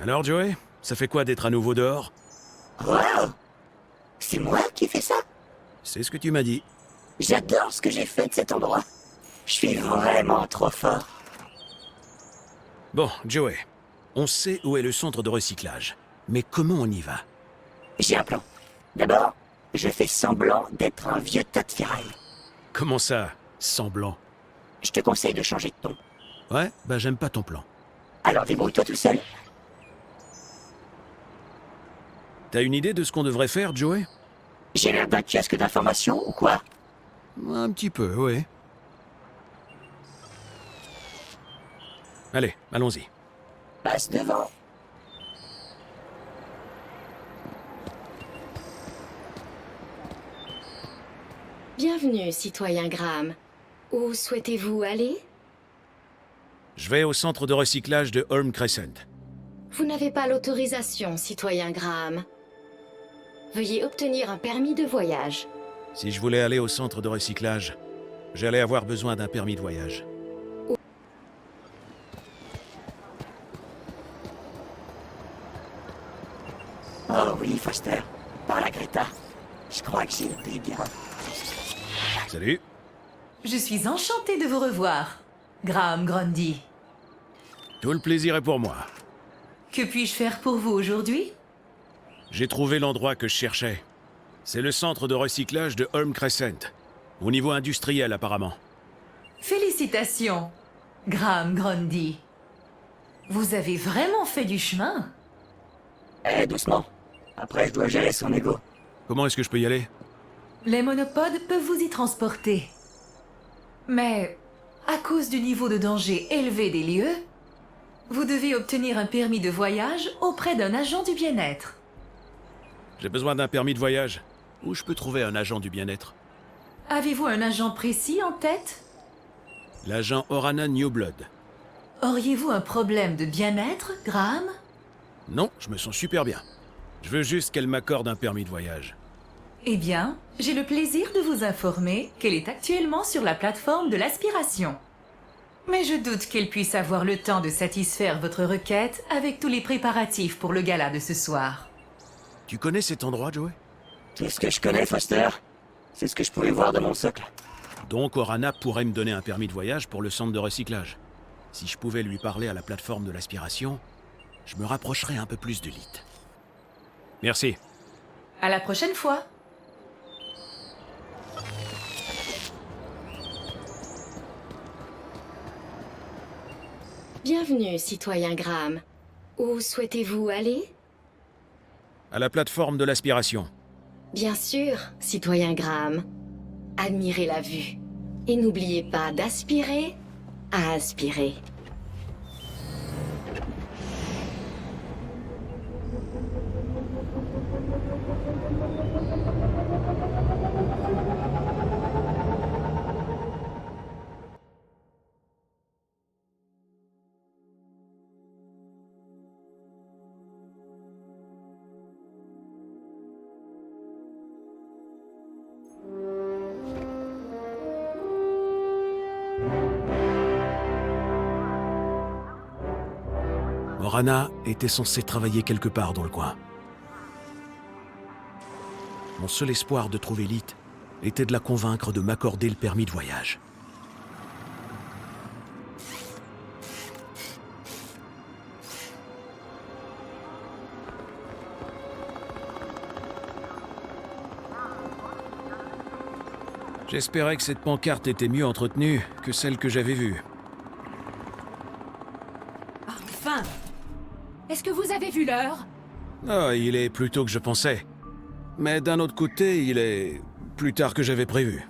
Alors, Joey, ça fait quoi d'être à nouveau dehors? Wow! C'est moi qui fais ça? C'est ce que tu m'as dit. J'adore ce que j'ai fait de cet endroit. Je suis vraiment trop fort. Bon, Joey, on sait où est le centre de recyclage. Mais comment on y va? J'ai un plan. D'abord, je fais semblant d'être un vieux tas de ferraille. Comment ça, semblant? Je te conseille de changer de ton. Ouais, bah j'aime pas ton plan. Alors débrouille-toi tout seul. T'as une idée de ce qu'on devrait faire, Joey? J'ai l'air d'un kiosque d'information ou quoi? Un petit peu, ouais. Allez, allons-y. Passe devant. Bienvenue, citoyen Graham. Où souhaitez-vous aller? Je vais au centre de recyclage de Holm Crescent. Vous n'avez pas l'autorisation, citoyen Graham. Veuillez obtenir un permis de voyage. Si je voulais aller au centre de recyclage, j'allais avoir besoin d'un permis de voyage. Oh oui, Foster. Par la Greta. Je crois que j'ai été bien. Salut. Je suis enchantée de vous revoir, Graham Grundy. Tout le plaisir est pour moi. Que puis-je faire pour vous aujourd'hui? J'ai trouvé l'endroit que je cherchais. C'est le centre de recyclage de Holm Crescent. Au niveau industriel, apparemment. Félicitations, Graham Grundy. Vous avez vraiment fait du chemin? Eh, doucement. Après, je dois gérer son ego. Comment est-ce que je peux y aller? Les monopodes peuvent vous y transporter. Mais, à cause du niveau de danger élevé des lieux, vous devez obtenir un permis de voyage auprès d'un agent du bien-être. J'ai besoin d'un permis de voyage. Où je peux trouver un agent du bien-être? Avez-vous un agent précis en tête? L'agent Orana Newblood. Auriez-vous un problème de bien-être, Graham? Non, je me sens super bien. Je veux juste qu'elle m'accorde un permis de voyage. Eh bien, j'ai le plaisir de vous informer qu'elle est actuellement sur la plateforme de l'aspiration. Mais je doute qu'elle puisse avoir le temps de satisfaire votre requête avec tous les préparatifs pour le gala de ce soir. Tu connais cet endroit, Joey? Tout ce que je connais, Foster, c'est ce que je pouvais voir de mon socle. Donc Orana pourrait me donner un permis de voyage pour le centre de recyclage. Si je pouvais lui parler à la plateforme de l'aspiration, je me rapprocherais un peu plus de l'IT. Merci. À la prochaine fois! Bienvenue, citoyen Graham. Où souhaitez-vous aller? À la plateforme de l'aspiration. Bien sûr, citoyen Graham. Admirez la vue. Et n'oubliez pas d'aspirer à aspirer. Orana était censée travailler quelque part dans le coin. Mon seul espoir de trouver l'IT était de la convaincre de m'accorder le permis de voyage. J'espérais que cette pancarte était mieux entretenue que celle que j'avais vue. Enfin! Est-ce que vous avez vu l'heure? Ah, il est plus tôt que je pensais. Mais d'un autre côté, il est plus tard que j'avais prévu.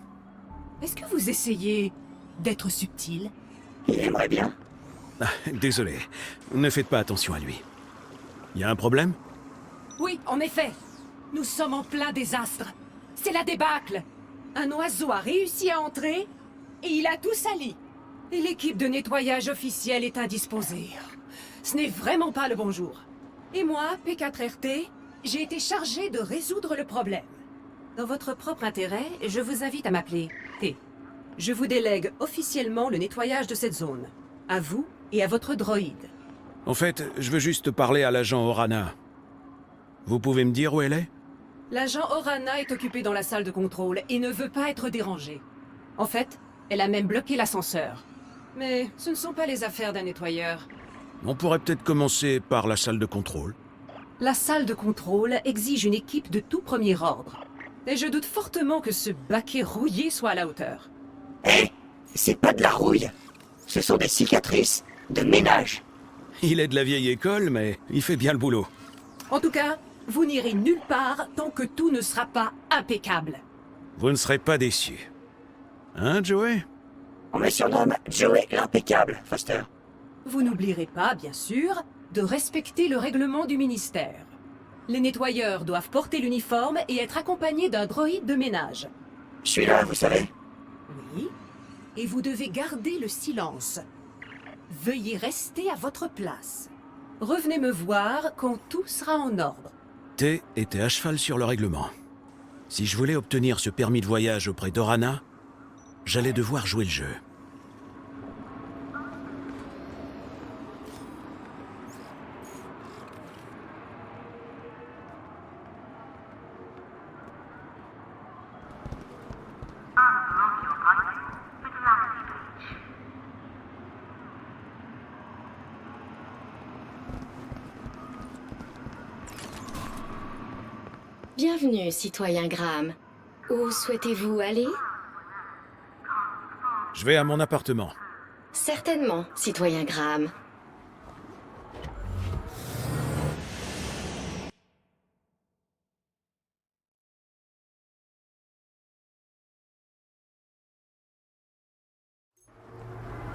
Est-ce que vous essayez d'être subtil? Il aimerait bien. Ah, désolé, ne faites pas attention à lui. Y a un problème? Oui, en effet. Nous sommes en plein désastre. C'est la débâcle. Un oiseau a réussi à entrer et il a tout sali. Et l'équipe de nettoyage officielle est indisposée. Ce n'est vraiment pas le bon jour. Et moi, P4RT, j'ai été chargé de résoudre le problème. Dans votre propre intérêt, je vous invite à m'appeler T. Je vous délègue officiellement le nettoyage de cette zone. À vous et à votre droïde. En fait, je veux juste parler à l'agent Orana. Vous pouvez me dire où elle est? L'agent Orana est occupé dans la salle de contrôle et ne veut pas être dérangée. En fait, elle a même bloqué l'ascenseur. Mais ce ne sont pas les affaires d'un nettoyeur. On pourrait peut-être commencer par la salle de contrôle. La salle de contrôle exige une équipe de tout premier ordre. Et je doute fortement que ce baquet rouillé soit à la hauteur. Hé, c'est pas de la rouille. Ce sont des cicatrices de ménage. Il est de la vieille école, mais il fait bien le boulot. En tout cas, vous n'irez nulle part tant que tout ne sera pas impeccable. Vous ne serez pas déçus. Hein, Joey? On me surnomme Joey l'impeccable, Foster. Vous n'oublierez pas, bien sûr, de respecter le règlement du ministère. Les nettoyeurs doivent porter l'uniforme et être accompagnés d'un droïde de ménage. Je suis là, vous savez. Oui, et vous devez garder le silence. Veuillez rester à votre place. Revenez me voir quand tout sera en ordre. T était à cheval sur le règlement. Si je voulais obtenir ce permis de voyage auprès d'Orana, j'allais devoir jouer le jeu. Bienvenue, citoyen Graham. Où souhaitez-vous aller? Je vais à mon appartement. Certainement, citoyen Graham.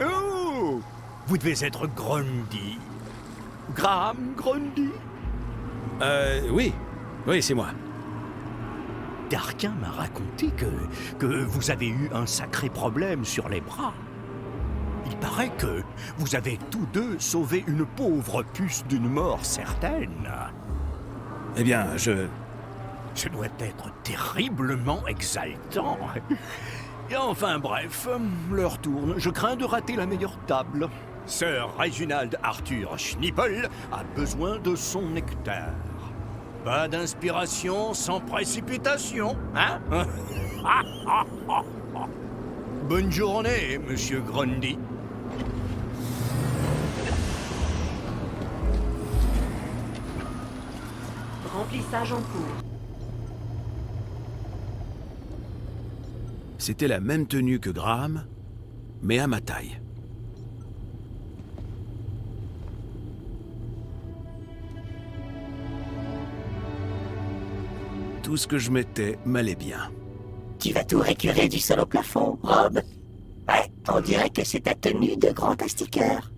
Oh! Vous devez être Grundy. Graham Grundy? Oui. Oui, c'est moi. Darkin m'a raconté que vous avez eu un sacré problème sur les bras. Il paraît que vous avez tous deux sauvé une pauvre puce d'une mort certaine. Eh bien, Ce doit être terriblement exaltant. Et enfin bref, l'heure tourne. Je crains de rater la meilleure table. Sir Reginald Arthur Schnippel a besoin de son nectar. Pas d'inspiration sans précipitation, hein? Bonne journée, monsieur Grundy. Remplissage en cours. C'était la même tenue que Graham, mais à ma taille. Tout ce que je mettais m'allait bien. Tu vas tout récurer du sol au plafond, Rob. Ouais, on dirait que c'est ta tenue de grand astiqueur.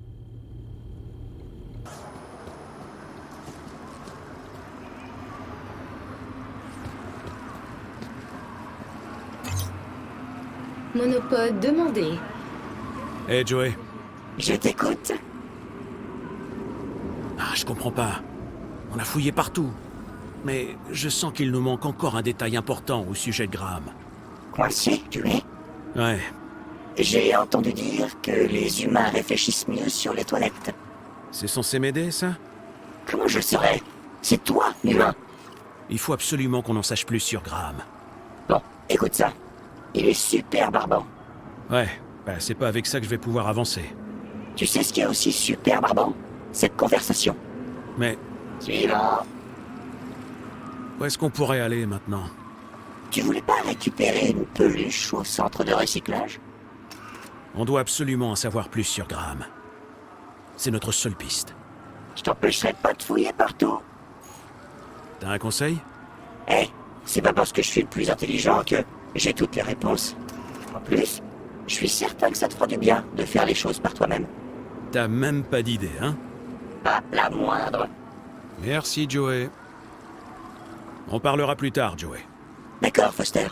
Monopode demandé. Hé, Joey. Je t'écoute. Ah, je comprends pas. On a fouillé partout. Mais je sens qu'il nous manque encore un détail important au sujet de Graham. Coincé, tu es? Ouais. J'ai entendu dire que les humains réfléchissent mieux sur les toilettes. C'est censé m'aider, ça? Comment je le saurais? C'est toi, l'humain. Il faut absolument qu'on en sache plus sur Graham. Bon, écoute ça. Il est super barbant. Ouais, bah c'est pas avec ça que je vais pouvoir avancer. Tu sais ce qui est aussi super barbant? Cette conversation. Mais Suivant. où est-ce qu'on pourrait aller maintenant? Tu voulais pas récupérer une peluche au centre de recyclage? On doit absolument en savoir plus sur Graham. C'est notre seule piste. Je t'empêcherai pas de fouiller partout. T'as un conseil? Hé, c'est pas parce que je suis le plus intelligent que j'ai toutes les réponses. En plus, je suis certain que ça te fera du bien de faire les choses par toi-même. T'as même pas d'idée, hein? Pas la moindre. Merci, Joey. On parlera plus tard, Joey. D'accord, Foster.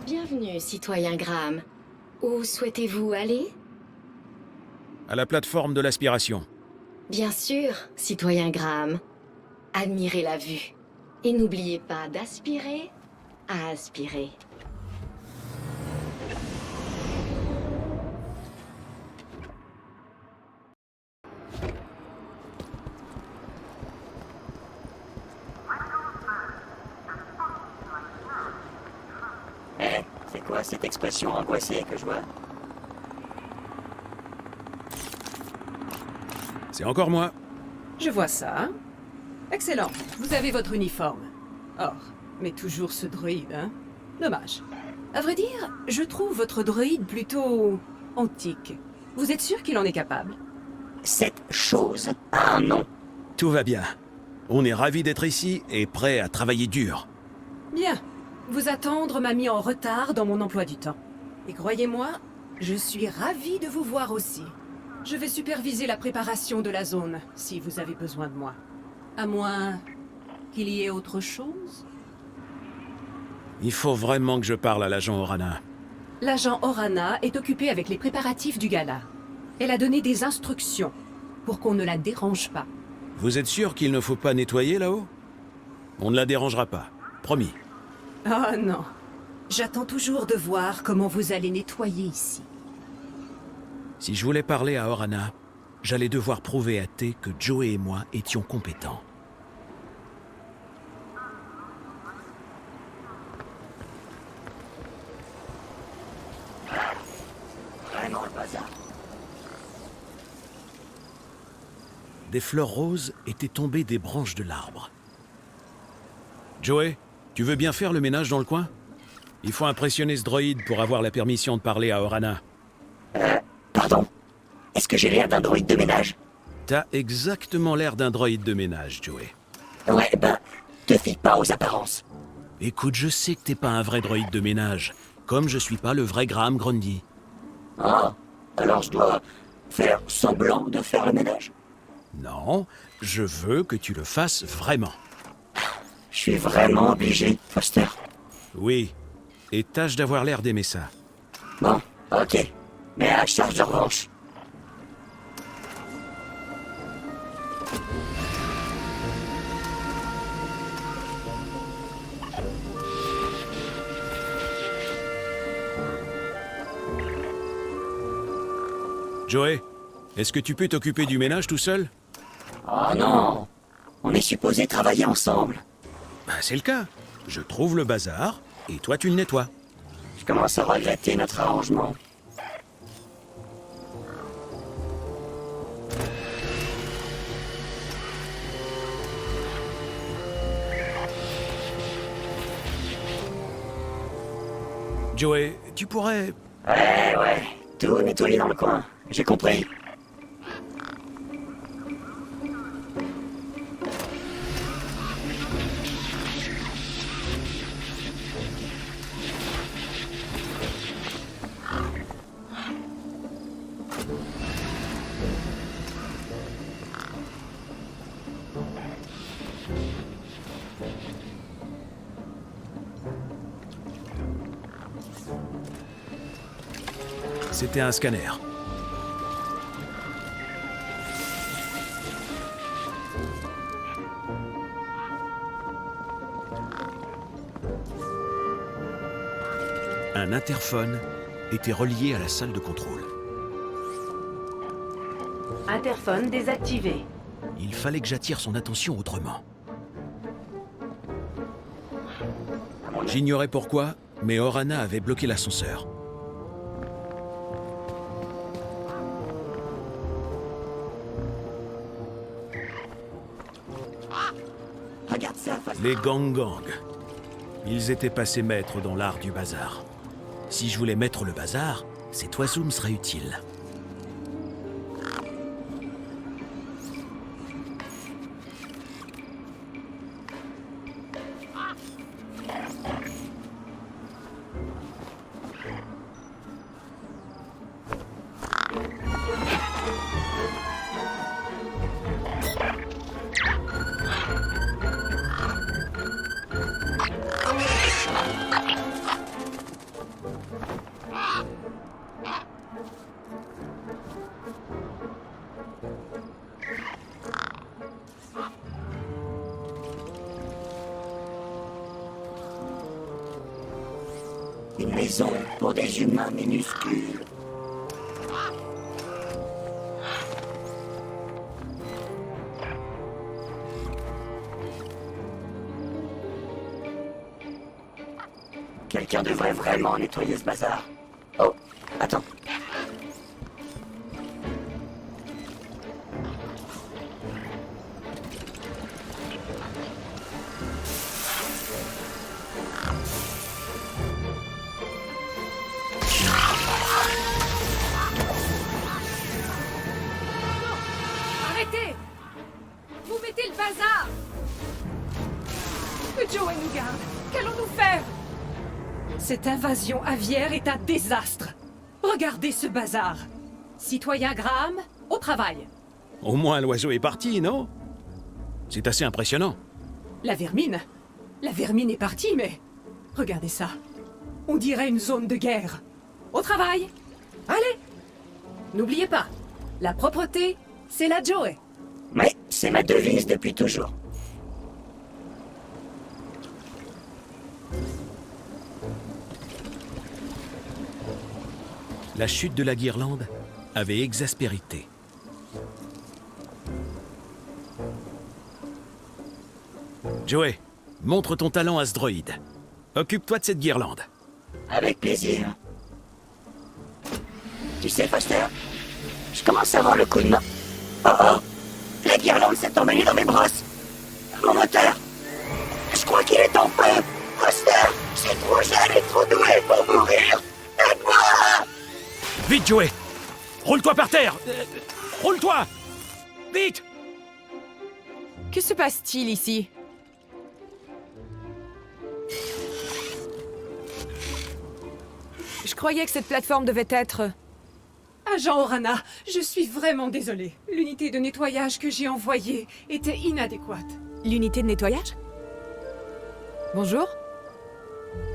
Bienvenue, citoyen Graham. Où souhaitez-vous aller? À la plateforme de l'aspiration. Bien sûr, citoyen Graham. Admirez la vue. Et n'oubliez pas d'aspirer à aspirer. quoi cette expression angoissée que je vois? C'est encore moi. Je vois ça. Excellent. Vous avez votre uniforme. Or, mais toujours ce droïde, hein? Dommage. À vrai dire, je trouve votre droïde plutôt... antique. Vous êtes sûr qu'il en est capable? Cette chose a un nom. Tout va bien. On est ravis d'être ici et prêts à travailler dur. Bien. Vous attendre m'a mis en retard dans mon emploi du temps. Et croyez-moi, je suis ravi de vous voir aussi. Je vais superviser la préparation de la zone, si vous avez besoin de moi. À moins qu'il y ait autre chose? Il faut vraiment que je parle à l'agent Orana. L'agent Orana est occupée avec les préparatifs du gala. Elle a donné des instructions pour qu'on ne la dérange pas. Vous êtes sûr qu'il ne faut pas nettoyer là-haut? On ne la dérangera pas. Promis. Oh non. J'attends toujours de voir comment vous allez nettoyer ici. Si je voulais parler à Orana, j'allais devoir prouver à T que Joey et moi étions compétents. Vraiment le bazar. Des fleurs roses étaient tombées des branches de l'arbre. Joey, tu veux bien faire le ménage dans le coin? Il faut impressionner ce droïde pour avoir la permission de parler à Orana. Pardon? Est-ce que j'ai l'air d'un droïde de ménage? T'as exactement l'air d'un droïde de ménage, Joey. Ouais, ben, te fie pas aux apparences. Écoute, je sais que t'es pas un vrai droïde de ménage, comme je suis pas le vrai Graham Grundy. Ah, alors je dois faire semblant de faire le ménage? Non, je veux que tu le fasses vraiment. Je suis vraiment obligé, Foster. Oui, et tâche d'avoir l'air d'aimer ça. Bon, ok. Mais à charge de revanche. Joey, est-ce que tu peux t'occuper du ménage tout seul? Oh non! On est supposé travailler ensemble. Ben, c'est le cas. Je trouve le bazar, et toi tu le nettoies. Je commence à regretter notre arrangement. Joey, tu pourrais... Ouais. Tout nettoyer dans le coin. J'ai compris. C'était un scanner. Un interphone était relié à la salle de contrôle. Interphone désactivé. Il fallait que j'attire son attention autrement. J'ignorais pourquoi, mais Orana avait bloqué l'ascenseur. Regarde ça, Foster. Les gang-gang. Ils étaient passés maîtres dans l'art du bazar. Si je voulais mettre le bazar, cet oiseau me serait utile. Une maison pour des humains minuscules. quelqu'un devrait vraiment nettoyer ce bazar. Oh, attends. Arrêtez! Vous mettez le bazar! Que Joey nous garde! Qu'allons-nous faire? Cette invasion aviaire est un désastre! Regardez ce bazar! Citoyen Graham, au travail! Au moins l'oiseau est parti, non? C'est assez impressionnant. La vermine? La vermine est partie, mais... Regardez ça. On dirait une zone de guerre. Au travail! Allez! N'oubliez pas, la propreté, c'est la Joey. Mais c'est ma devise depuis toujours. La chute de la guirlande avait exaspéré T. Joey, montre ton talent à ce droïde. Occupe-toi de cette guirlande. Avec plaisir. Tu sais, Foster, je commence à avoir le coup de main. Oh oh, la guirlande s'est emmêlée dans mes brosses. Mon moteur, je crois qu'il est en feu. Foster, je suis trop jeune et trop doué pour mourir. Aide-moi! Vite, Joey! Roule-toi par terre! Roule-toi! Vite! Que se passe-t-il ici? Je croyais que cette plateforme devait être... Agent Orana, je suis vraiment désolée. L'unité de nettoyage que j'ai envoyée était inadéquate. l'unité de nettoyage? Bonjour?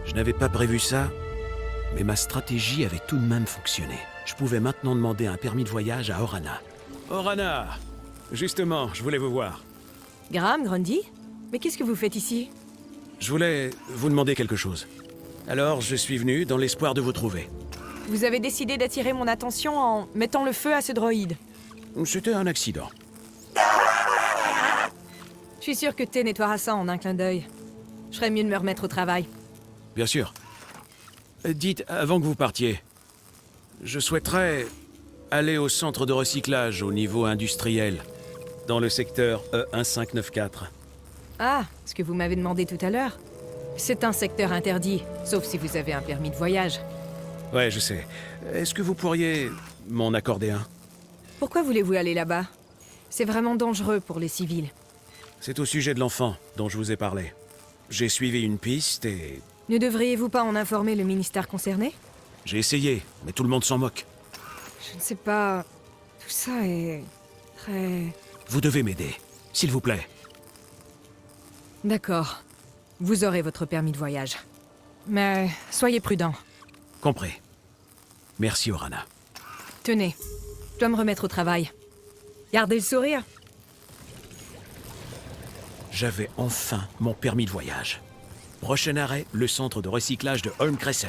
Je n'avais pas prévu ça, mais ma stratégie avait tout de même fonctionné. Je pouvais maintenant demander un permis de voyage à Orana. Orana! Justement, je voulais vous voir. Graham, Grundy? Mais qu'est-ce que vous faites ici? Je voulais vous demander quelque chose. Alors, je suis venu dans l'espoir de vous trouver. Vous avez décidé d'attirer mon attention en mettant le feu à ce droïde. C'était un accident. Je suis sûr que T nettoiera ça en un clin d'œil. Je ferais mieux de me remettre au travail. Bien sûr. Dites, avant que vous partiez, je souhaiterais aller au centre de recyclage au niveau industriel, dans le secteur E1594. Ah, ce que vous m'avez demandé tout à l'heure. C'est un secteur interdit, sauf si vous avez un permis de voyage. Ouais, je sais. Est-ce que vous pourriez m'en accorder un? Pourquoi voulez-vous aller là-bas? C'est vraiment dangereux pour les civils. C'est au sujet de l'enfant dont je vous ai parlé. J'ai suivi une piste et Ne devriez-vous pas en informer le ministère concerné? j'ai essayé, mais tout le monde s'en moque. Je ne sais pas... Tout ça est... très... Vous devez m'aider, s'il vous plaît. D'accord. Vous aurez votre permis de voyage. Mais soyez prudent. Compris. Merci, Orana. Tenez, je dois me remettre au travail. Gardez le sourire. J'avais enfin mon permis de voyage. Prochain arrêt, le centre de recyclage de Holm Crescent.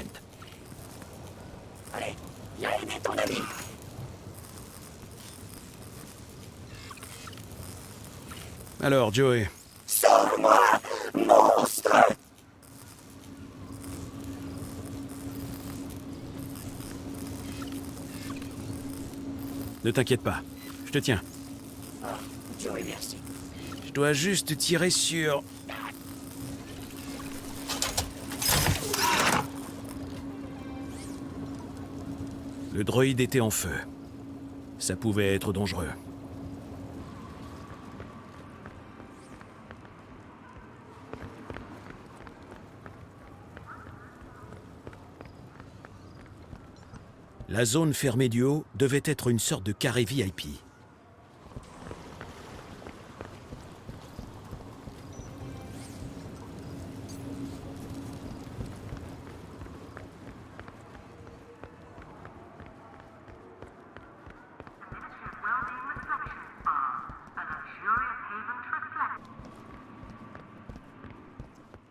Allez, viens aider ton ami. Alors, Joey, Sauve-moi, monstre! ne t'inquiète pas. Je te tiens. Ah, Joey, merci. Je dois juste tirer sur... Le droïde était en feu. Ça pouvait être dangereux. La zone fermée du haut devait être une sorte de carré VIP.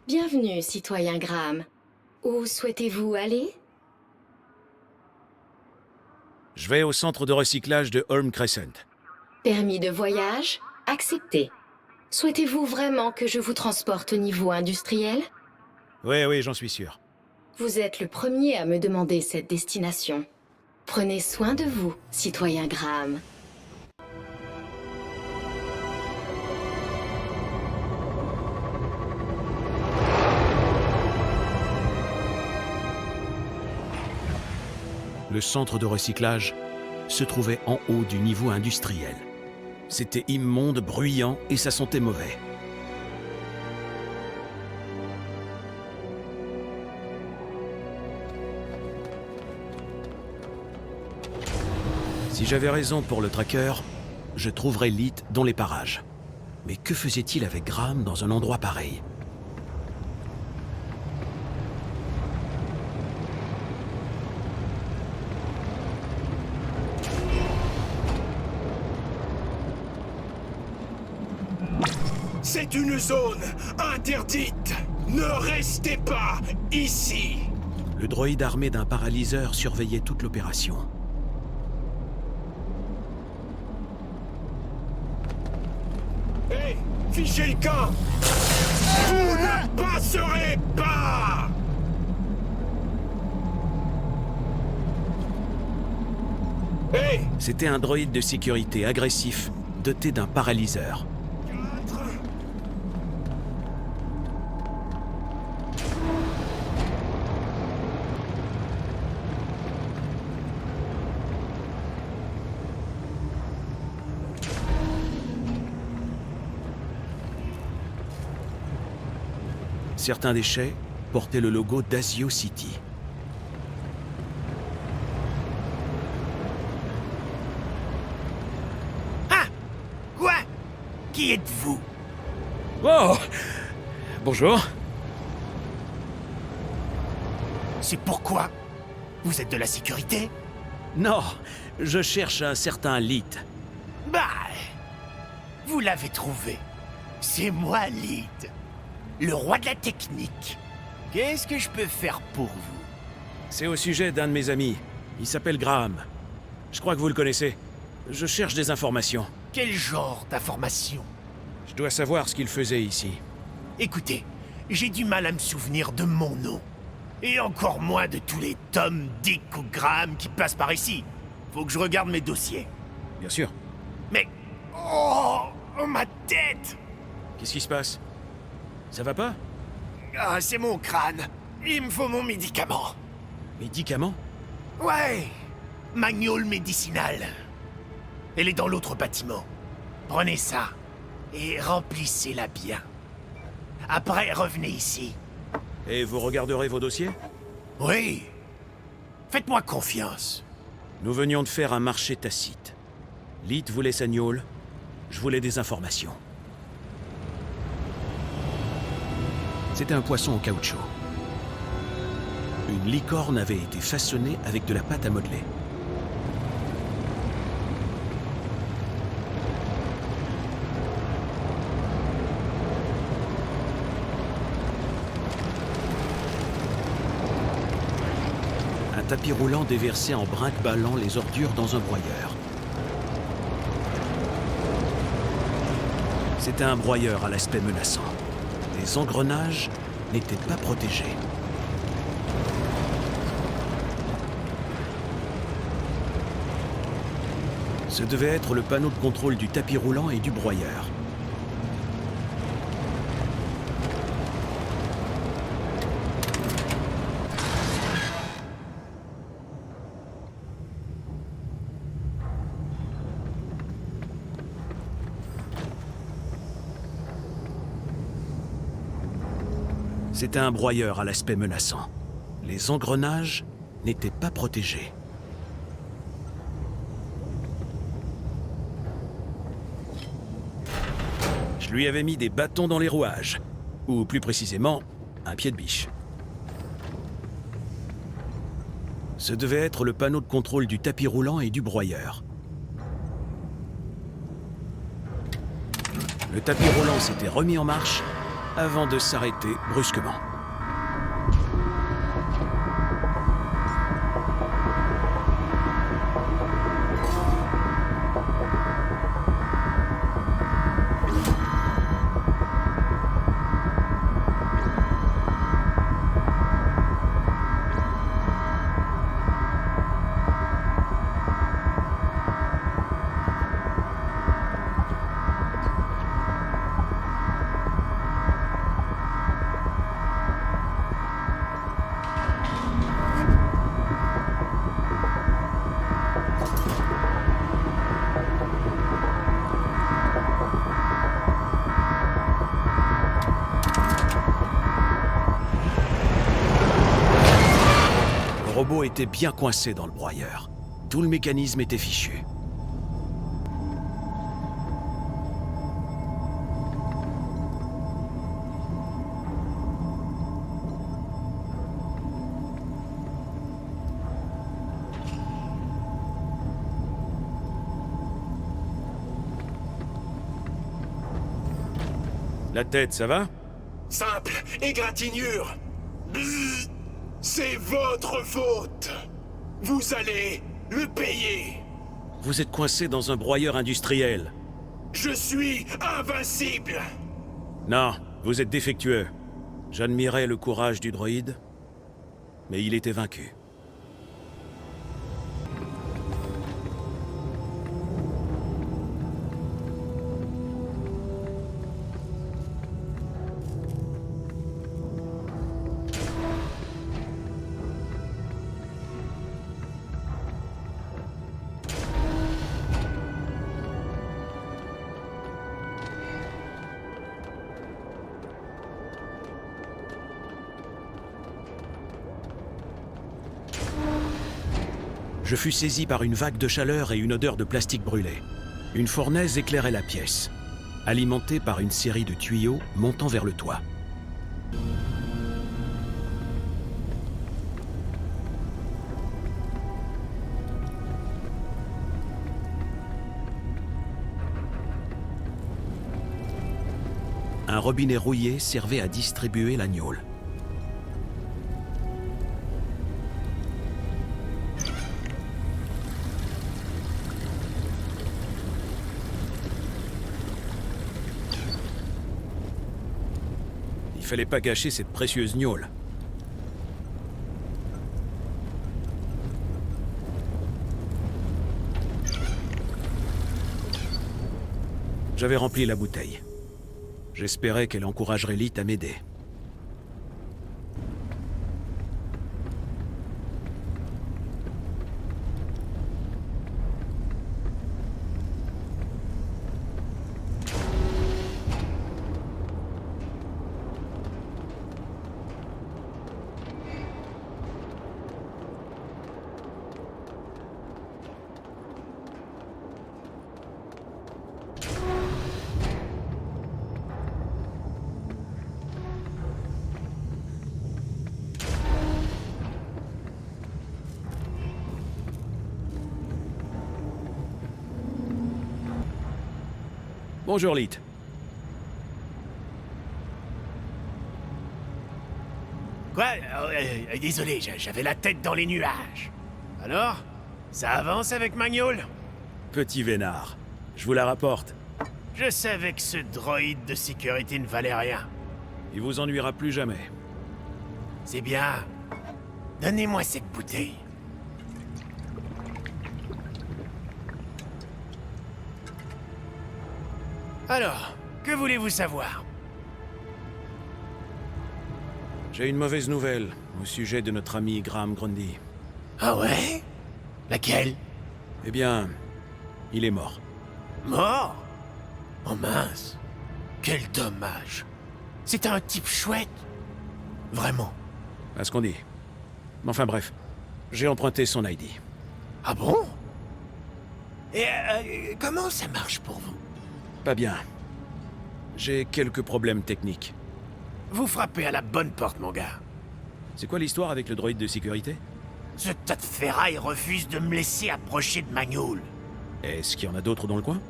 Bienvenue, citoyen Graham. Où souhaitez-vous aller? Je vais au centre de recyclage de Holm Crescent. Permis de voyage? Accepté. Souhaitez-vous vraiment que je vous transporte au niveau industriel? Oui, j'en suis sûr. Vous êtes le premier à me demander cette destination. Prenez soin de vous, citoyen Graham. Le centre de recyclage se trouvait en haut du niveau industriel. C'était immonde, bruyant et ça sentait mauvais. Si j'avais raison pour le tracker, je trouverais Leet dans les parages. Mais que faisait-il avec Graham dans un endroit pareil? C'est une zone interdite. Ne restez pas ici. Le droïde armé d'un paralyseur surveillait toute l'opération. Hé, fichez le camp. Vous ne passerez pas. Hé, C'était un droïde de sécurité agressif, doté d'un paralyseur. Certains déchets portaient le logo d'Asio City. Ah, quoi? Qui êtes-vous? Oh! Bonjour. C'est pourquoi? Vous êtes de la sécurité? Non, je cherche un certain Leet. Bah, vous l'avez trouvé. C'est moi, Leet. Le roi de la technique. Qu'est-ce que je peux faire pour vous? C'est au sujet d'un de mes amis. Il s'appelle Graham. Je crois que vous le connaissez. Je cherche des informations. Quel genre d'informations? Je dois savoir ce qu'il faisait ici. Écoutez, j'ai du mal à me souvenir de mon nom. Et encore moins de tous les Tom, Dick ou Graham qui passent par ici. Faut que je regarde mes dossiers. Bien sûr. Mais... Oh, ma tête! Qu'est-ce qui se passe? Ça va pas? Ah, c'est mon crâne. Il me faut mon médicament. Médicament? Ouais, magnole médicinale. Elle est dans l'autre bâtiment. Prenez ça et remplissez-la bien. Après, revenez ici. Et vous regarderez vos dossiers? Oui. Faites-moi confiance. Nous venions de faire un marché tacite. Leet voulait sa gnôle, je voulais des informations. C'était un poisson en caoutchouc. Une licorne avait été façonnée avec de la pâte à modeler. Un tapis roulant déversait en brinque-ballant les ordures dans un broyeur. C'était un broyeur à l'aspect menaçant. Les engrenages n'étaient pas protégés. Ce devait être le panneau de contrôle du tapis roulant et du broyeur. C'était un broyeur à l'aspect menaçant. Les engrenages n'étaient pas protégés. Je lui avais mis des bâtons dans les rouages, ou plus précisément, un pied de biche. Ce devait être le panneau de contrôle du tapis roulant et du broyeur. Le tapis roulant s'était remis en marche avant de s'arrêter brusquement. était bien coincé dans le broyeur. Tout le mécanisme était fichu. La tête, ça va? Simple égratignure. Bzzz. C'est votre faute. Vous allez le payer. Vous êtes coincé dans un broyeur industriel. Je suis invincible. Non, vous êtes défectueux. J'admirais le courage du droïde, mais il était vaincu. Je fus saisi par une vague de chaleur et une odeur de plastique brûlé. Une fournaise éclairait la pièce, alimentée par une série de tuyaux montant vers le toit. Un robinet rouillé servait à distribuer la gnôle. Il fallait pas gâcher cette précieuse gnôle. J'avais rempli la bouteille. J'espérais qu'elle encouragerait Lith à m'aider. Bonjour, Lith. Quoi? Désolé, j'avais la tête dans les nuages. Alors? Ça avance avec ma gnôle? Petit vénard. Je vous la rapporte. Je savais que ce droïde de sécurité ne valait rien. Il vous ennuiera plus jamais. C'est bien. Donnez-moi cette bouteille. Alors, que voulez-vous savoir? J'ai une mauvaise nouvelle au sujet de notre ami Graham Grundy. Ah ouais? Laquelle? Eh bien, il est mort. Mort? Oh mince. Quel dommage. C'était un type chouette. Vraiment. À ce qu'on dit. Enfin bref, j'ai emprunté son ID. Ah bon? Et comment ça marche pour vous? Pas bien. J'ai quelques problèmes techniques. Vous frappez à la bonne porte, mon gars. C'est quoi l'histoire avec le droïde de sécurité? Ce tas de ferraille refuse de me laisser approcher de ma gnôle. Est-ce qu'il y en a d'autres dans le coin?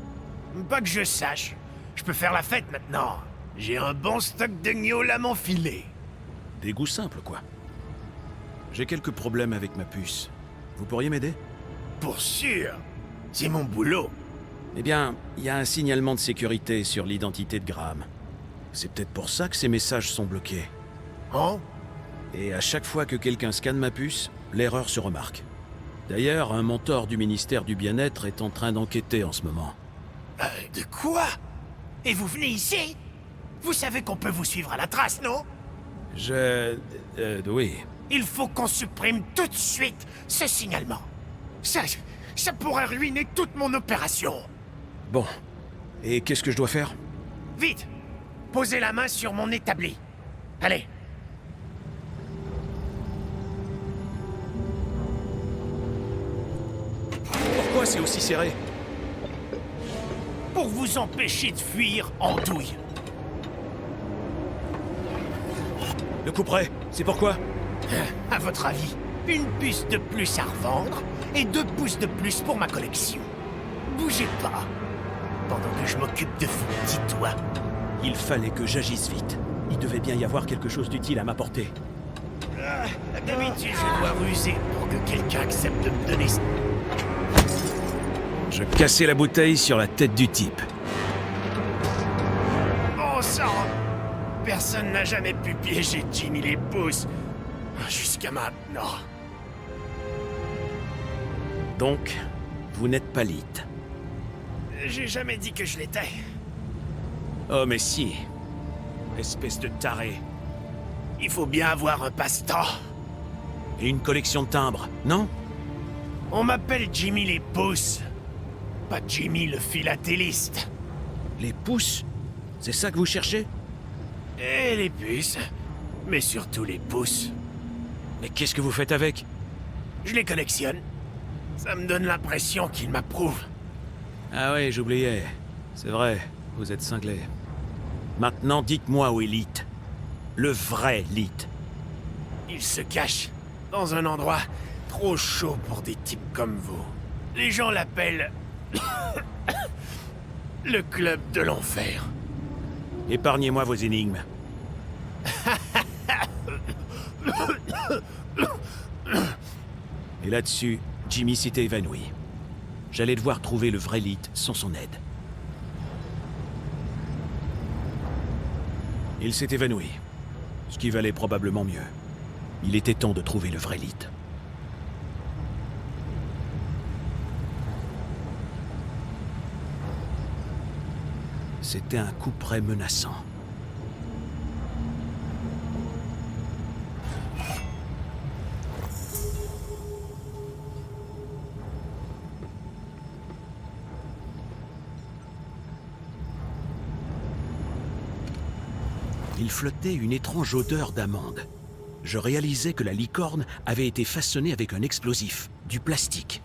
Pas que je sache. Je peux faire la fête maintenant. J'ai un bon stock de gnôle à m'enfiler. Des goûts simples, quoi. J'ai quelques problèmes avec ma puce. Vous pourriez m'aider? Pour sûr. C'est mon boulot. Eh bien, il y a un signalement de sécurité sur l'identité de Graham. C'est peut-être pour ça que ces messages sont bloqués. Oh? Et à chaque fois que quelqu'un scanne ma puce, l'erreur se remarque. D'ailleurs, un mentor du ministère du Bien-être est en train d'enquêter en ce moment. De quoi? Et vous venez ici? Vous savez qu'on peut vous suivre à la trace, non? Oui. Il faut qu'on supprime tout de suite ce signalement. Ça pourrait ruiner toute mon opération. Bon. Et qu'est-ce que je dois faire? Vite! Posez la main sur mon établi. Allez. Pourquoi c'est aussi serré? Pour vous empêcher de fuir en douille. Le couperet, c'est pourquoi? À votre avis, une puce de plus à revendre et 2 pouces de plus pour ma collection. Bougez pas, pendant que je m'occupe de vous, dis-toi. Il fallait que j'agisse vite. Il devait bien y avoir quelque chose d'utile à m'apporter. D'habitude, je dois ruser pour que quelqu'un accepte de me donner... Je cassais la bouteille sur la tête du type. Bon sang! Personne n'a jamais pu piéger Jimmy les pouces. Jusqu'à maintenant. Donc, vous n'êtes pas Lith. J'ai jamais dit que je l'étais. Oh mais si. Espèce de taré. Il faut bien avoir un passe-temps. Et une collection de timbres, non? On m'appelle Jimmy les pouces. Pas Jimmy le philatéliste. Les pouces? C'est ça que vous cherchez? Et les puces. Mais surtout les pouces. Mais qu'est-ce que vous faites avec? Je les collectionne. Ça me donne l'impression qu'ils m'approuvent. Ah ouais, j'oubliais. C'est vrai, vous êtes cinglé. Maintenant, dites-moi où est Lith. Le vrai Lith. Il se cache dans un endroit trop chaud pour des types comme vous. Les gens l'appellent... le club de l'enfer. Épargnez-moi vos énigmes. Et là-dessus, Jimmy s'était évanoui. J'allais devoir trouver le vrai Lith sans son aide. Il s'est évanoui, ce qui valait probablement mieux. Il était temps de trouver le vrai Lith. C'était un couperet menaçant. Il flottait une étrange odeur d'amande. Je réalisais que la licorne avait été façonnée avec un explosif, du plastique.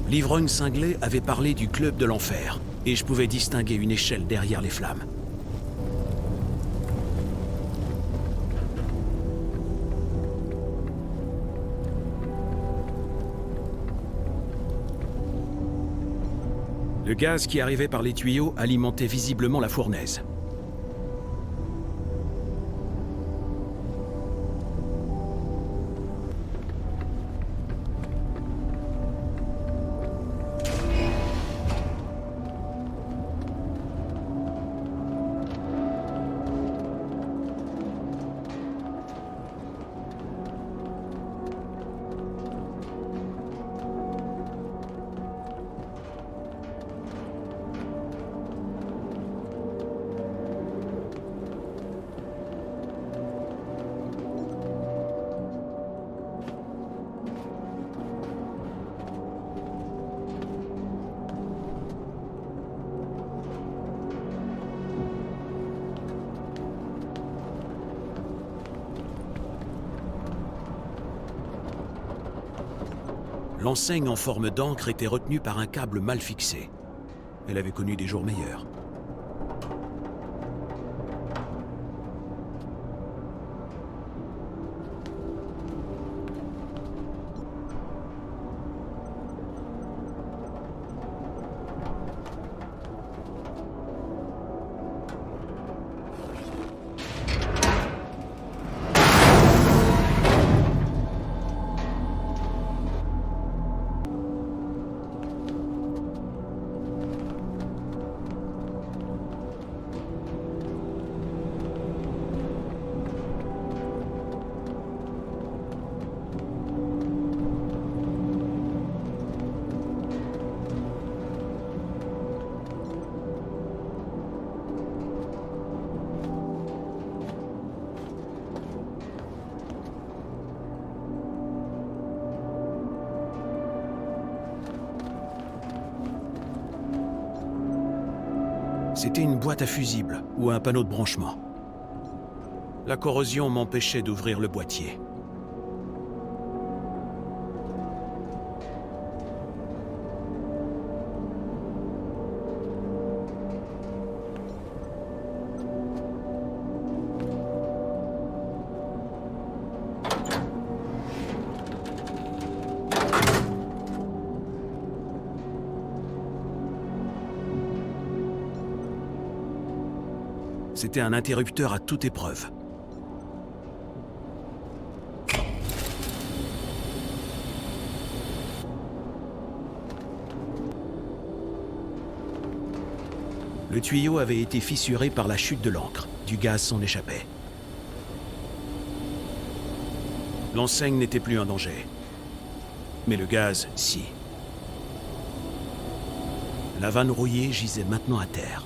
L'ivrogne cinglé avait parlé du club de l'enfer, et je pouvais distinguer une échelle derrière les flammes. Le gaz qui arrivait par les tuyaux alimentait visiblement la fournaise. L'enseigne en forme d'encre était retenue par un câble mal fixé. Elle avait connu des jours meilleurs. C'était une boîte à fusibles ou un panneau de branchement. La corrosion m'empêchait d'ouvrir le boîtier. C'était un interrupteur à toute épreuve. Le tuyau avait été fissuré par la chute de l'ancre. Du gaz s'en échappait. L'enseigne n'était plus un danger. Mais le gaz, si. La vanne rouillée gisait maintenant à terre.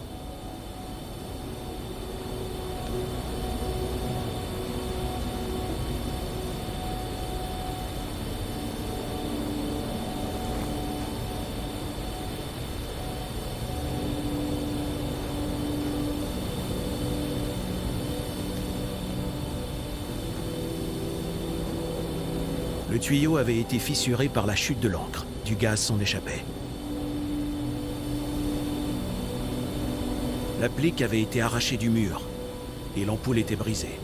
Le tuyau avait été fissuré par la chute de l'ancre. Du gaz s'en échappait. L'applique avait été arrachée du mur et l'ampoule était brisée.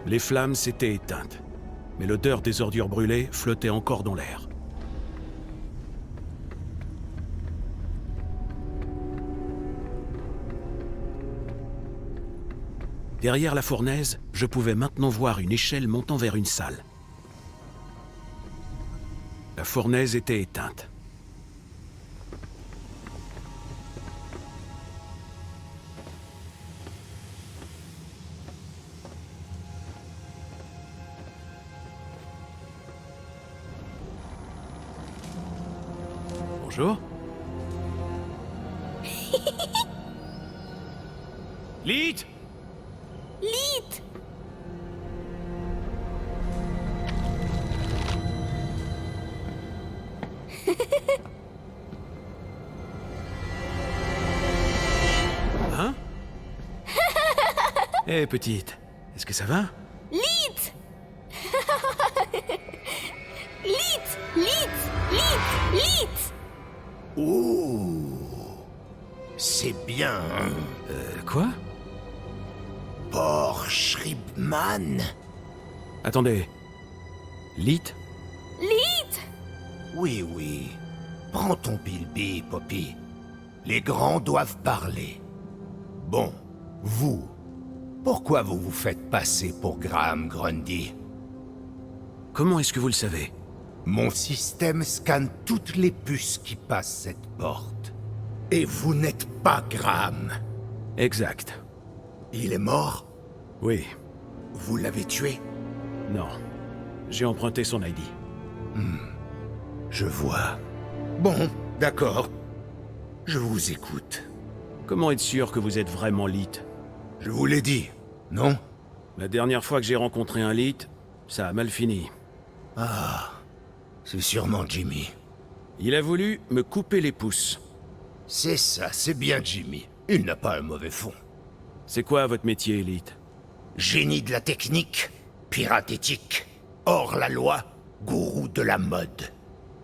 Les flammes s'étaient éteintes, mais l'odeur des ordures brûlées flottait encore dans l'air. Derrière la fournaise, je pouvais maintenant voir une échelle montant vers une salle. La fournaise était éteinte. Bonjour. Lith! Lith! Hein? Hé, petite, est-ce que ça va? Lith! Lith! Lith! Lith! Lith! Ouh, c'est bien, hein? Quoi? Porsche Ribman. Attendez. Lith? Lith! Oui, oui. Prends ton bilbi, Poppy. Les grands doivent parler. Bon, vous. Pourquoi vous vous faites passer pour Graham Grundy? Comment est-ce que vous le savez? Mon système scanne toutes les puces qui passent cette porte. Et vous n'êtes pas Graham. Exact. Il est mort? Oui. Vous l'avez tué? Non. J'ai emprunté son ID. Je vois. Bon, d'accord. Je vous écoute. Comment être sûr que vous êtes vraiment Lith? Je vous l'ai dit, non? La dernière fois que j'ai rencontré un Lith, ça a mal fini. Ah, c'est sûrement Jimmy. Il a voulu me couper les pouces. C'est ça, c'est bien Jimmy. Il n'a pas un mauvais fond. C'est quoi votre métier, Lith? Génie de la technique, pirate éthique, hors la loi, gourou de la mode.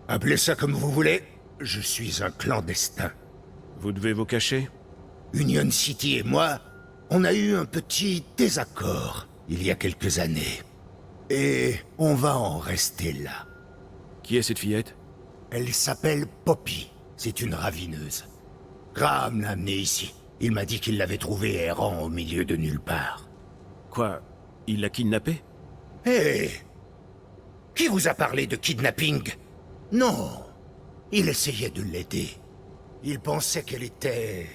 Appelez ça comme vous voulez, je suis un clandestin. Vous devez vous cacher? Union City et moi, on a eu un petit désaccord il y a quelques années. Et on va en rester là. Qui est cette fillette? Elle s'appelle Poppy. C'est une ravineuse. Graham l'a amenée ici. Il m'a dit qu'il l'avait trouvée errant au milieu de nulle part. Quoi? Il l'a kidnappée? Hé! Qui vous a parlé de kidnapping? Non. Il essayait de l'aider. Il pensait qu'elle était...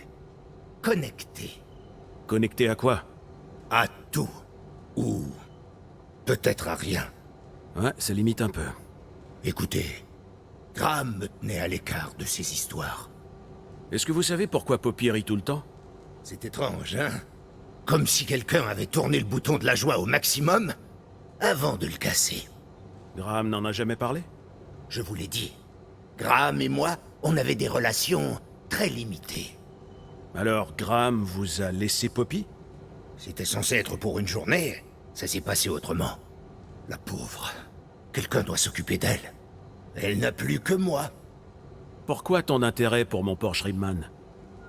connectée. Connectée à quoi? À tout. Ou... peut-être à rien. Ouais, ça limite un peu. Écoutez, Graham me tenait à l'écart de ces histoires. Est-ce que vous savez pourquoi Poppy rit tout le temps? C'est étrange, hein? Comme si quelqu'un avait tourné le bouton de la joie au maximum avant de le casser. Graham n'en a jamais parlé? Je vous l'ai dit. Graham et moi, on avait des relations très limitées. Alors, Graham vous a laissé Poppy? C'était censé être pour une journée. Ça s'est passé autrement. La pauvre. Quelqu'un doit s'occuper d'elle. Elle n'a plus que moi. Pourquoi ton intérêt pour mon Porsche Ribman?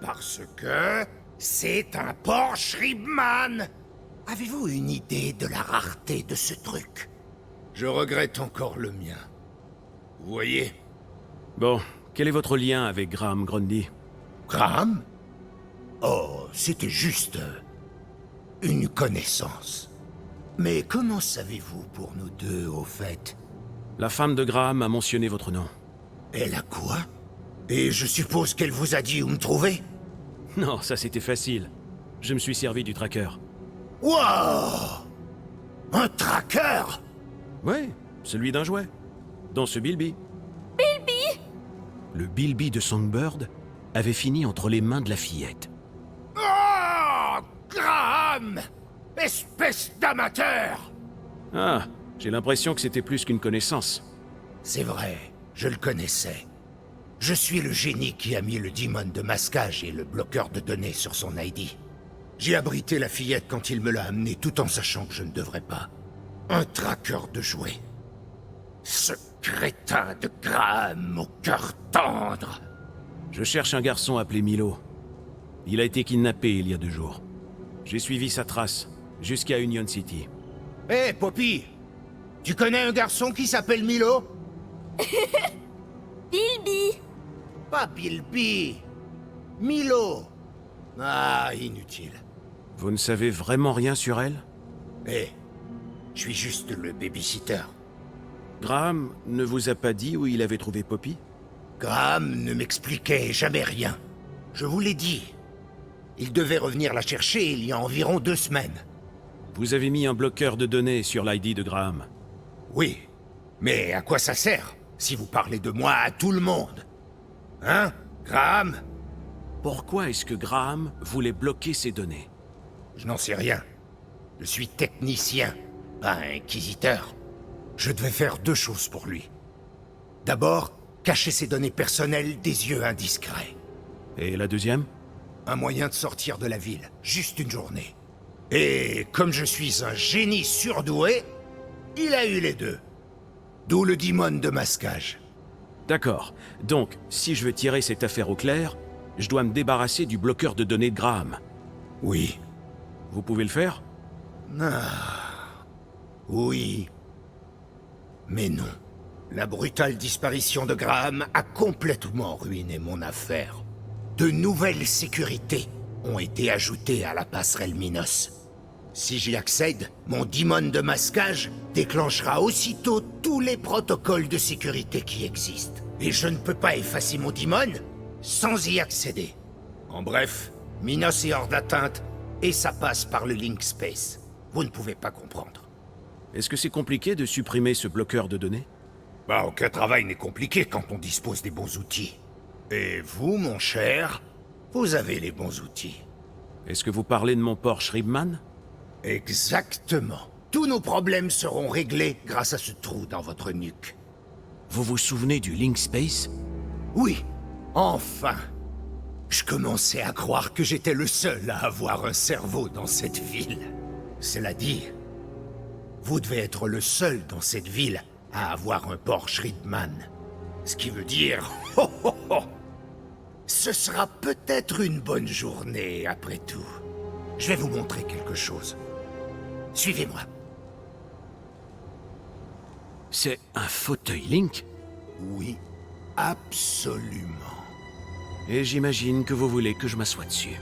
Parce que... c'est un Porsche Ribman. Avez-vous une idée de la rareté de ce truc? Je regrette encore le mien. Vous voyez? Bon, quel est votre lien avec Graham Grundy? Graham? Oh, c'était juste... une connaissance. Mais comment savez-vous pour nous deux, au fait? La femme de Graham a mentionné votre nom. Elle a quoi? Et je suppose qu'elle vous a dit où me trouver? Non, ça c'était facile. Je me suis servi du tracker. Wow! Un tracker? Ouais, celui d'un jouet. Dans ce Bilby. Bilby! Le Bilby de Songbird avait fini entre les mains de la fillette. Oh! Graham! Espèce d'amateur! Ah, j'ai l'impression que c'était plus qu'une connaissance. C'est vrai, je le connaissais. Je suis le génie qui a mis le Demon de masquage et le bloqueur de données sur son ID. J'ai abrité la fillette quand il me l'a amenée tout en sachant que je ne devrais pas. Un tracker de jouets. Ce crétin de Graham au cœur tendre. Je cherche un garçon appelé Milo. Il a été kidnappé il y a 2 jours. J'ai suivi sa trace, jusqu'à Union City. Hé, Poppy! Tu connais un garçon qui s'appelle Milo? Bilby! Pas Bilby. Milo. Ah, inutile. Vous ne savez vraiment rien sur elle? Hé, je suis juste le babysitter. Graham ne vous a pas dit où il avait trouvé Poppy? Graham ne m'expliquait jamais rien. Je vous l'ai dit. Il devait revenir la chercher il y a environ 2 semaines. Vous avez mis un bloqueur de données sur l'ID de Graham. Oui, mais à quoi ça sert, si vous parlez de moi à tout le monde? Hein, Graham? Pourquoi est-ce que Graham voulait bloquer ces données? Je n'en sais rien. Je suis technicien, pas inquisiteur. Je devais faire 2 choses pour lui. D'abord, cacher ses données personnelles des yeux indiscrets. Et la deuxième? Un moyen de sortir de la ville, juste une journée. Et comme je suis un génie surdoué, il a eu les 2. D'où le Demon de masquage. D'accord. Donc, si je veux tirer cette affaire au clair, je dois me débarrasser du bloqueur de données de Graham. Oui. Vous pouvez le faire? Ah. Oui. Mais non. La brutale disparition de Graham a complètement ruiné mon affaire. De nouvelles sécurités ont été ajoutées à la passerelle Minos. Si j'y accède, mon Demon de masquage déclenchera aussitôt tous les protocoles de sécurité qui existent. Et je ne peux pas effacer mon Demon sans y accéder. En bref, Minos est hors d'atteinte et ça passe par le Link Space. Vous ne pouvez pas comprendre. Est-ce que c'est compliqué de supprimer ce bloqueur de données? Bah, aucun travail n'est compliqué quand on dispose des bons outils. Et vous, mon cher, vous avez les bons outils. Est-ce que vous parlez de mon Porsche Ribman? Exactement. Tous nos problèmes seront réglés grâce à ce trou dans votre nuque. Vous vous souvenez du Link Space? Oui, enfin. Je commençais à croire que j'étais le seul à avoir un cerveau dans cette ville. Cela dit, vous devez être le seul dans cette ville à avoir un Porsche Ridman. Ce qui veut dire... Ce sera peut-être une bonne journée, après tout. Je vais vous montrer quelque chose. Suivez-moi. C'est un fauteuil Link? Oui, absolument. Et j'imagine que vous voulez que je m'assoie dessus.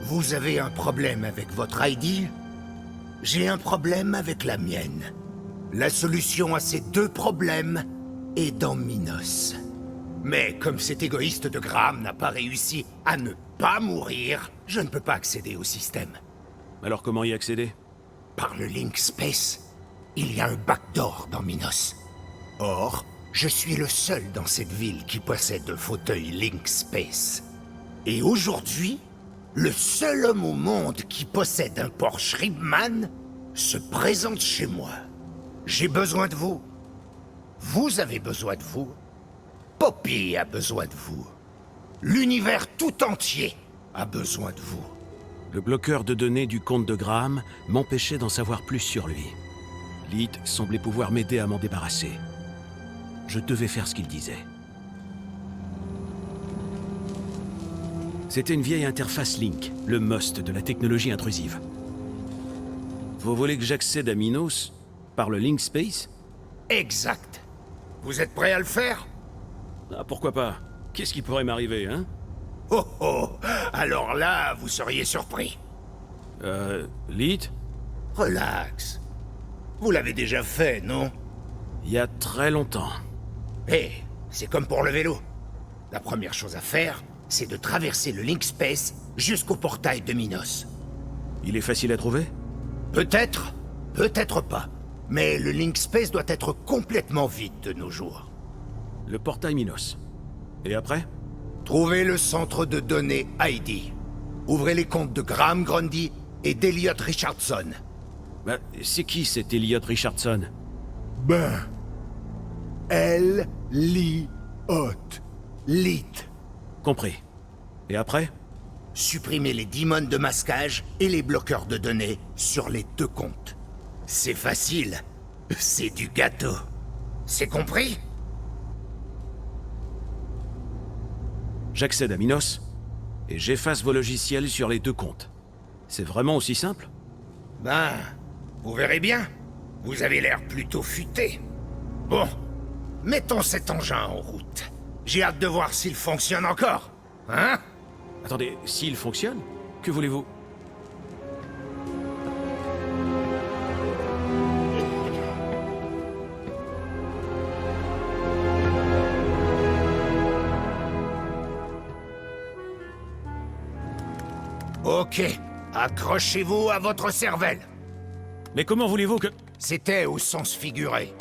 Vous avez un problème avec votre ID? J'ai un problème avec la mienne. La solution à ces deux problèmes est dans Minos. Mais comme cet égoïste de Graham n'a pas réussi à ne pas mourir, je ne peux pas accéder au système. Alors comment y accéder? Par le Link Space. Il y a un backdoor dans Minos. Or, je suis le seul dans cette ville qui possède un fauteuil Link Space. Et aujourd'hui, le seul homme au monde qui possède un Porsche Ridman se présente chez moi. J'ai besoin de vous. Vous avez besoin de vous. Poppy a besoin de vous. L'univers tout entier a besoin de vous. Le bloqueur de données du compte de Graham m'empêchait d'en savoir plus sur lui. Leet semblait pouvoir m'aider à m'en débarrasser. Je devais faire ce qu'il disait. C'était une vieille interface Link, le must de la technologie intrusive. Vous voulez que j'accède à Minos par le Link Space? Exact. Vous êtes prêt à le faire? Ah, pourquoi pas? Qu'est-ce qui pourrait m'arriver, hein? Oh oh! Alors là, vous seriez surpris. Leet? Relax. Vous l'avez déjà fait, non? Il y a très longtemps. Hé, c'est comme pour le vélo. La première chose à faire, c'est de traverser le Link Space jusqu'au portail de Minos. Il est facile à trouver? Peut-être, peut-être pas. Mais le Link Space doit être complètement vide de nos jours. Le portail Minos. Et après? Trouvez le centre de données ID. Ouvrez les comptes de Graham Grundy et d'Elliot Richardson. Bah, c'est qui cet Elliot Richardson? Ben... Elliot. Lit. Compris. Et après? Supprimez les daemons de masquage et les bloqueurs de données sur les deux comptes. C'est facile. C'est du gâteau. C'est compris? J'accède à Minos, et j'efface vos logiciels sur les deux comptes. C'est vraiment aussi simple? Ben, vous verrez bien. Vous avez l'air plutôt futé. Bon, mettons cet engin en route. J'ai hâte de voir s'il fonctionne encore. Hein? Attendez, s'il fonctionne, que voulez-vous? Ok, accrochez-vous à votre cervelle. Mais comment voulez-vous que... C'était au sens figuré.